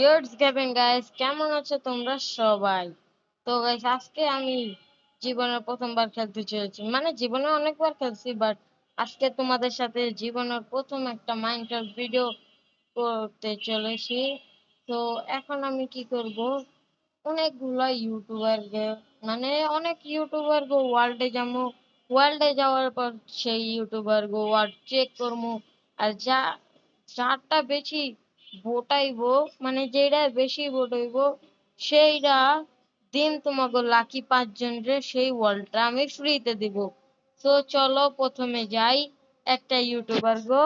Yours gaming guys, কেমন আছো তোমরা সবাই? তো গাইস, আজকে আমি জীবনের প্রথমবার খেলতে চলেছি। মানে জীবনে অনেকবার খেলছি, বাট আজকে তোমাদের সাথে জীবনের প্রথম একটা মাইনক্রাফট ভিডিও করতে চলেছি। তো এখন আমি কি করব, অনেকগুলা ইউটিউবার মানে অনেক ইউটিউবার গো ওয়ার্ল্ডে যাবো। ওয়ার্ল্ডে যাওয়ার পর সেই ইউটিউবার গো ওয়ার্ল্ড চেক করবো। আর যারটা বেশি ভোট আইবো, মানে যেটা বেশি ভোট হইব, সেইটা দিন তোমাকে লাকি 5 জন রে সেই ওয়ার্ল্ডটা আমি ফ্রিতে দিব। তো চলো প্রথমে যাই একটা ইউটিউবার গো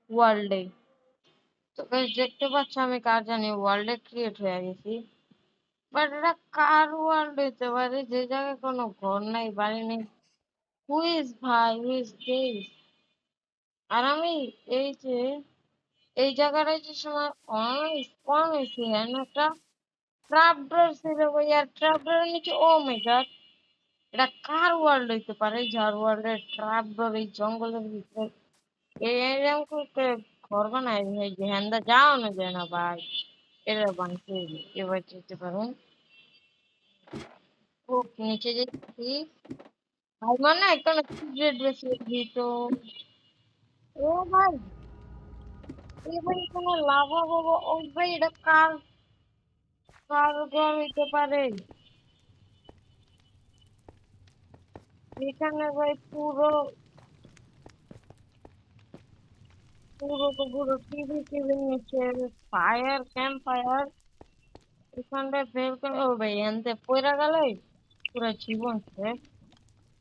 ওয়ার্ল্ডে। তো guys, দেখতে পাচ্ছ আমি কার জানি ওয়ার্ল্ডে ক্রিয়েট হয়ে গেছি। বাট এটা কার ওয়ার্ল্ড হইতে পারে যে জায়গায় কোনো ঘর নাই, বাড়ি নেই? হুইজ ভাই, হুইজ দিস? আর আমি এই যে এই জায়গাটায় যে সময় অনেক কম হয়েছে, একটা ট্রাপডর ছিল ভাই। আর ট্রাপডরের নিচে, ও মাই গড, এটা কার ওয়ার্ল্ড হইতে পারে যার ওয়ার্ল্ডের ট্রাপডর এই জঙ্গলের ভিতরে এরকম করতে ঘর বানায় ভাই? যে হ্যান্ডা যাও না যায় না ভাই, এটা বানতে এবার যেতে পারুন। ও নিচে যেতে ভাই, মানে কোনো সিগারেট বেশি দিত। ও ভাই, এ ভাই কোনো লাভা বাবা, ও ভাই এটা কার কার ঘর হইতে পারে? এখানে ভাই পুরো পুরো তো পুরো টিভি টিভি নিচে ফায়ার, ক্যাম্প ফায়ার। এখানটায় বের করে, ও ভাই এনতে পয়রা গেলে পুরো জীবন শেষ।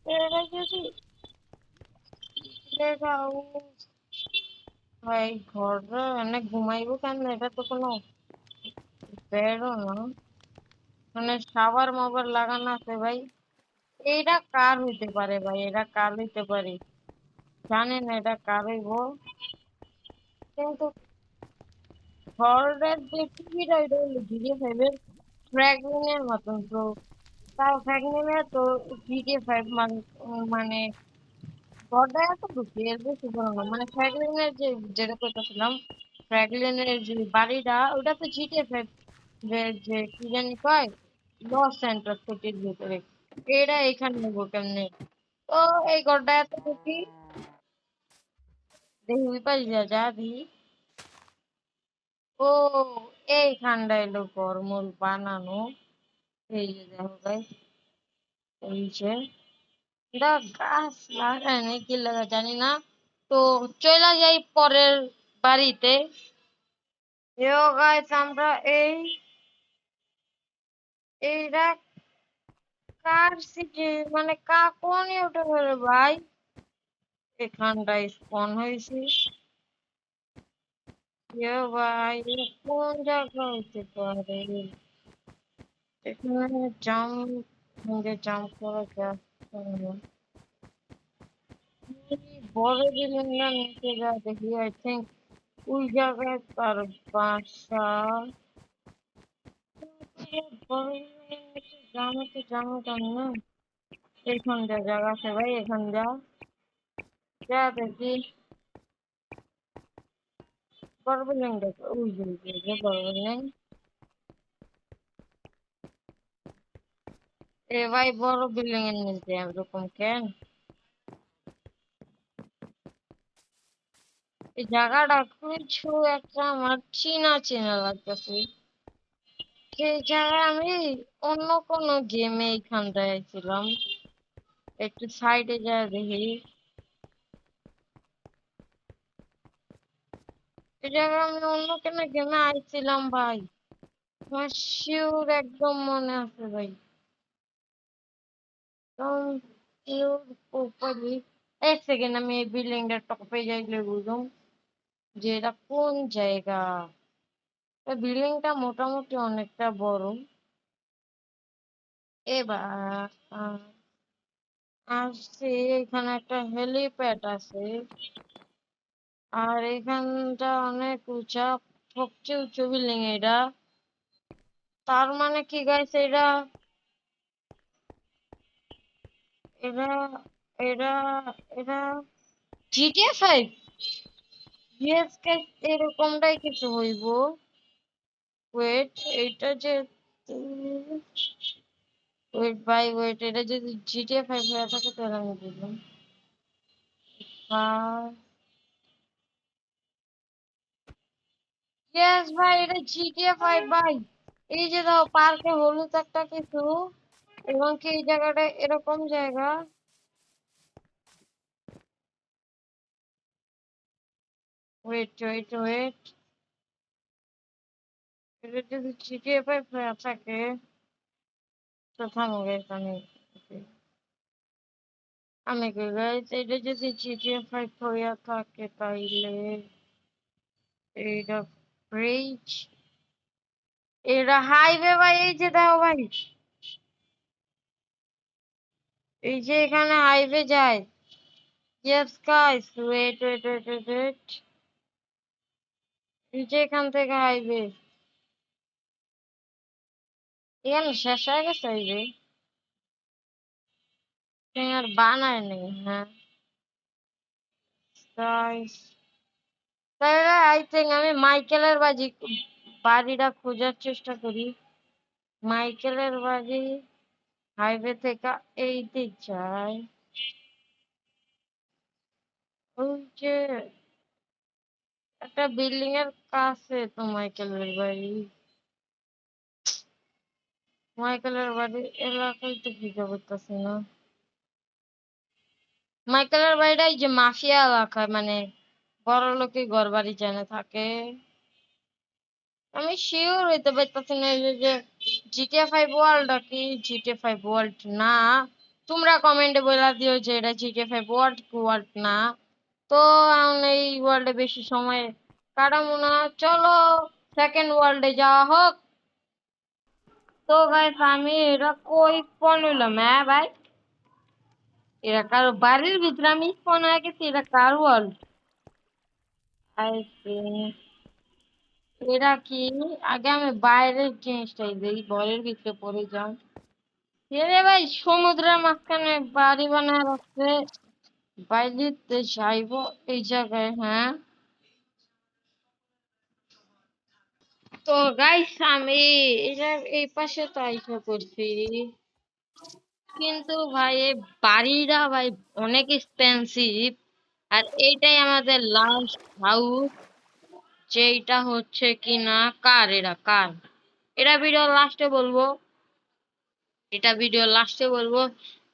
এরা যদি দেখাও ভাই, ঘরটা অনেক ঘুমাইবো কেন? এটা তো কোনো বেডও না, মানে সাবার মাবার লাগানো আছে ভাই। এইটা কার হইতে পারে ভাই? এটা কার হইতে পারে জানি না, এটা কার হইব। কিন্তু ঘরের যে টিভিটা, এটা হলো GTA 5-এর ফ্র্যাগমেন্টের মতন। তো তাও ফ্র্যাগমেন্টের তো GTA 5 মানে ঘরটা এত ঢুকি এর বেশি বড় না। মানে ফ্র্যাগমেন্টের যে যেটা করতেছিলাম, ফ্র্যাগমেন্টের যে বাড়িটা, ওটা তো GTA 5 যে যে কি জানি কয়, লস সেন্টার সিটির ভিতরে। এটা এখানে নেবো কেমনে? তো এই ঘরটা এত ঢুকি, দেখি ওই পাশ যা যা দিই। ও, এইখানটা এলো ঘরমূল বানানো। এই যে দেখো গাইস, এই যে এটা গাছ লাগায় নাকি লাগা জানি না। তো চলে যাই পরের বাড়িতে। এও গাইস, আমরা এই এইটা কার সিটি, মানে কোন ইউটিউবের ভাই এখানটায় স্পন হয়েছে? এ ভাই, এটা কোন জায়গা হইতে পারে? এখানে জাম্প, সঙ্গে জাম্প করা যাচ্ছে না। বড় বিল্ডিংটা নিচে যা দেখি, আই থিঙ্ক ওই জায়গায় তার বাসা। বড় বিল্ডিং নিচে জানো তো, জানো জানো না, এইখান যা জায়গা আছে ভাই, এখান যা যা দেখি। বড় বিল্ডিং দেখো, ওই যে ওই যে বড় বিল্ডিং। এ ভাই, বড় বিল্ডিং এর নিচে এরকম কেন? এই জায়গাটা কিছু একটা আমার চেনা চেনা লাগতেছে। সেই জায়গায় আমি অন্য কোনো গেমে এইখানটায় ছিলাম। একটু সাইডে যা দেখি। এই জায়গায় আমি অন্য কোনো গেমে আইছিলাম ভাই, আমার শিওর একদম মনে আছে ভাই, একদম শিওর প্রপারলি। এক সেকেন্ড, আমি এই বিল্ডিংটা টপে যাইলে বুঝুম যে এটা কোন জায়গা। বিল্ডিংটা মোটামুটি অনেকটা বড়। এবার আসছে, এখানে একটা হেলিপ্যাড আছে। আর এখানটা অনেক উঁচা, সবচেয়ে উঁচু বিল্ডিং এটা। তার মানে কি গাইছে, এটা এটা এটা এটা GTA 5। ইয়েস গাইস, এরকমটাই কিছু হইব। ওয়েট, এইটা যে ওয়েট ভাই ওয়েট, এটা যদি জিটিএ 5 হয়ে থাকে তাহলে আমি বুঝলাম। ইয়েস ভাই, এটা জিটিএ 5 ভাই। এই যে দাও পার্কে হলুদ একটা কিছু, এবং কি এই জায়গাটা এরকম জায়গা। ওয়েট ওয়েট ওয়েট, এটা যদি জিটিএ 5 হয়ে থাকে তো থামো গাইস, আমি কি গাইস, এটা যদি জিটিএ 5 হয়ে থাকে তাইলে এইটা ব্রিজ, এটা হাইওয়ে ভাই। এই যে দাও ভাই, এই যে এখানে হাইওয়ে যায়। Yes guys, wait wait wait wait wait, এই যে এখান থেকে হাইওয়ে, এখানে শেষ হয়ে গেছে হাইওয়ে, আর বানায় নেই। হ্যাঁ গাইস, তাহলে আই থিঙ্ক আমি মাইকেলের বাড়িটা খোঁজার চেষ্টা করি। মাইকেলের বাড়ি হাইওয়ে থেকে এই দিক যায়, ওই যে একটা বিল্ডিং এর কাছে তো মাইকেলের বাড়ি। মাইকেলের বাড়ি এলাকায় তো খুঁজে করতেছি না। মাইকেলের বাড়িটা এই যে মাফিয়া এলাকায়, মানে বড় লোকই ঘর বাড়ি জেনে থাকে। আমি শিওর হইতে পারতেছি না এই যে জিটিএ 5 ওয়ার্ল্ড কি জিটিএ 5 ওয়ার্ল্ড না। তোমরা কমেন্টে বলে দিও যে এটা জিটিএ 5 ওয়ার্ল্ড কি ওয়ার্ল্ড না। তো এখন এই ওয়ার্ল্ডে বেশি সময় কাটাবো না, চলো সেকেন্ড ওয়ার্ল্ডে যাওয়া হোক। তো গাইস আমি এটা কই স্পন হইলাম? হ্যাঁ ভাই, এরা কারো বাড়ির ভিতরে আমি স্পন হয়ে গেছি? এটা কার ওয়ার্ল্ড? আই থিঙ্ক এরা কি, আগে আমি বাইরের জিনিসটাই দেখি, ঘরের ভিতরে পড়ে যাও। এরে ভাই, সমুদ্রের মাঝখানে বাড়ি বানায় রাখছে, বাইরেতে যাইবো এই জায়গায়? হ্যাঁ, তো গাইস আমি এটা এই পাশে তো আইসা করছি, কিন্তু ভাই এই বাড়িটা ভাই অনেক এক্সপেন্সিভ। আর এইটাই আমাদের লাস্ট হাউস, যেটা হচ্ছে কিনা কার, এরা কার, এটা ভিডিও লাস্টে বলবো, এটা ভিডিও লাস্টে বলবো।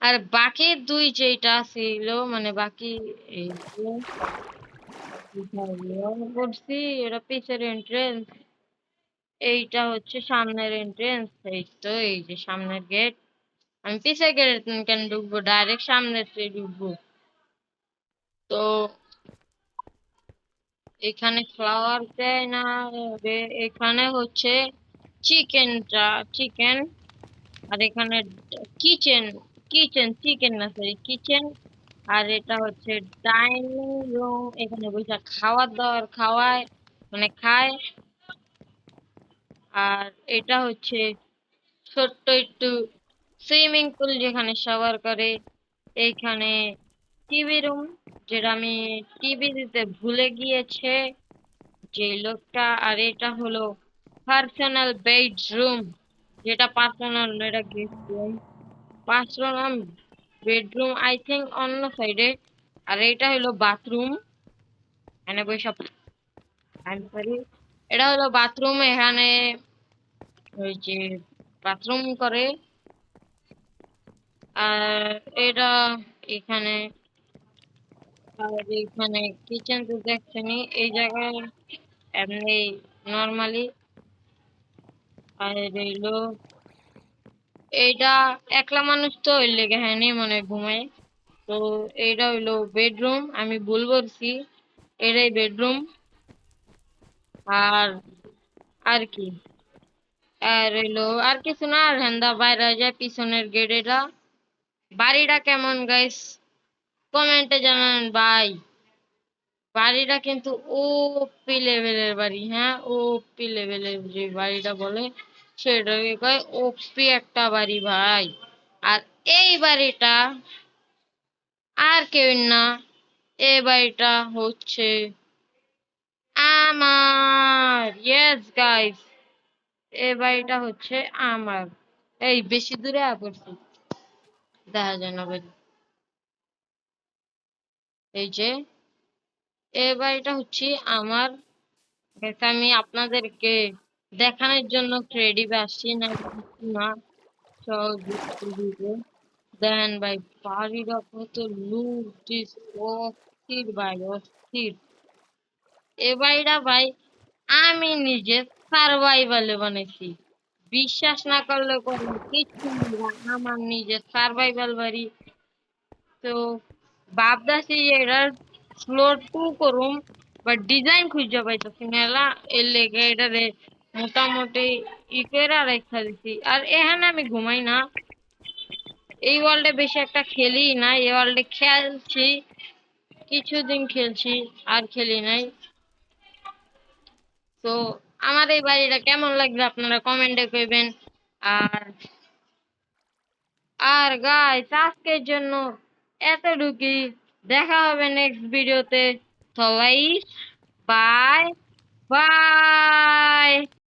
আর বাকি দুই যেটা ছিল, মানে বাকি এই যে করছি, এটা পিছের এন্ট্রেন্স, এইটা হচ্ছে সামনের এন্ট্রেন্স। এই তো এই যে সামনের গেট, আমি পিছের গেট কেন ঢুকবো, ডাইরেক্ট সামনে ঢুকবো। তো এখানে ফ্লাওয়ার দেয় না রে, এখানে হচ্ছে চিকেনটা, চিকেন। আর এখানে কিচেন, কিচেন চিকেন না, সরি কিচেন। আর এটা হচ্ছে ডাইনিং রুম, এখানে বসে খাওয়ার দাওয়ার খাওয়ায়, মানে খায়। আর এটা হচ্ছে ছোট্ট একটু সুইমিং পুল, যেখানে শাওয়ার করে। এইখানে টিভি রুম, যেটা আমি টিভি দিতে ভুলে গিয়েছে যে লোকটা। আর এটা হলো পার্সোনাল বেডরুম, যেটা পার্সোনাল, এটা guest room. Personal bedroom I think অন্য সাইডে। আর এটা হলো বাথরুম, এখানে বৈশাখ, আই সরি, এটা হলো বাথরুম। এখানে ওই যে বাথরুম করে। আর এটা এখানে, আর এখানে কিচেন তো দেখছেনই এই জায়গায় এমনি নর্মালি। আর রইলো এইটা, একলা মানুষ তো ওই লেগে হয়নি মনে হয় ঘুমায়। তো এইটা হইলো বেডরুম, আমি ভুল বলছি, এটাই বেডরুম। আর আর কি, আর হইলো আর কিছু না, আর হেন্দা বাইরে যায় পিছনের গেট। এটা বাড়িটা কেমন গাইস কমেন্টে জানান ভাই। বাড়িটা কিন্তু ও পি লেভেলের বাড়ি, হ্যাঁ ও পি লেভেলের যে বাড়িটা বলে সেটাকে কয় ওপি একটা বাড়ি ভাই। আর এই বাড়িটা আর কেউ না, এই বাড়িটা হচ্ছে আমার। ইয়েস গাইস, এই বাড়িটা হচ্ছে আমার। এই বেশি দূরে পড়ছি, দেখা যায় না বাড়ি। এই যে এই বাড়িটা হচ্ছে আমার। Guys, আমি আপনাদেরকে দেখানোর জন্য ক্রেডিট আসছি না কিছু না, সহযোগিতা দিতে। দেন ভাই বাড়িটা কত লুট, অস্থির ভাই অস্থির। এ বাড়িটা ভাই আমি নিজে সার্ভাইভালে বানাইছি। বিশ্বাস না করলে করেন, কিচ্ছু না, আমার নিজের সার্ভাইভাল বাড়ি। তো ভাবতাছি এটার ফ্লোর টু করুম, বাট ডিজাইন খুঁজে পাইতেছি মেলা। এর লেগে এটারে মোটামুটি ই করে রেখা দিছি। আর এখানে আমি ঘুমাই না, এই ওয়ার্ল্ডে বেশি একটা খেলি না। এই ওয়ার্ল্ডে খেলছি, কিছুদিন খেলছি, আর খেলি নাই। তো আমার এই বাড়িটা কেমন লাগবে আপনারা কমেন্টে কইবেন। আর আর গাইস আজকের জন্য এতটুকুই। দেখা হবে নেক্সট ভিডিওতে। সবাই বাই বাই।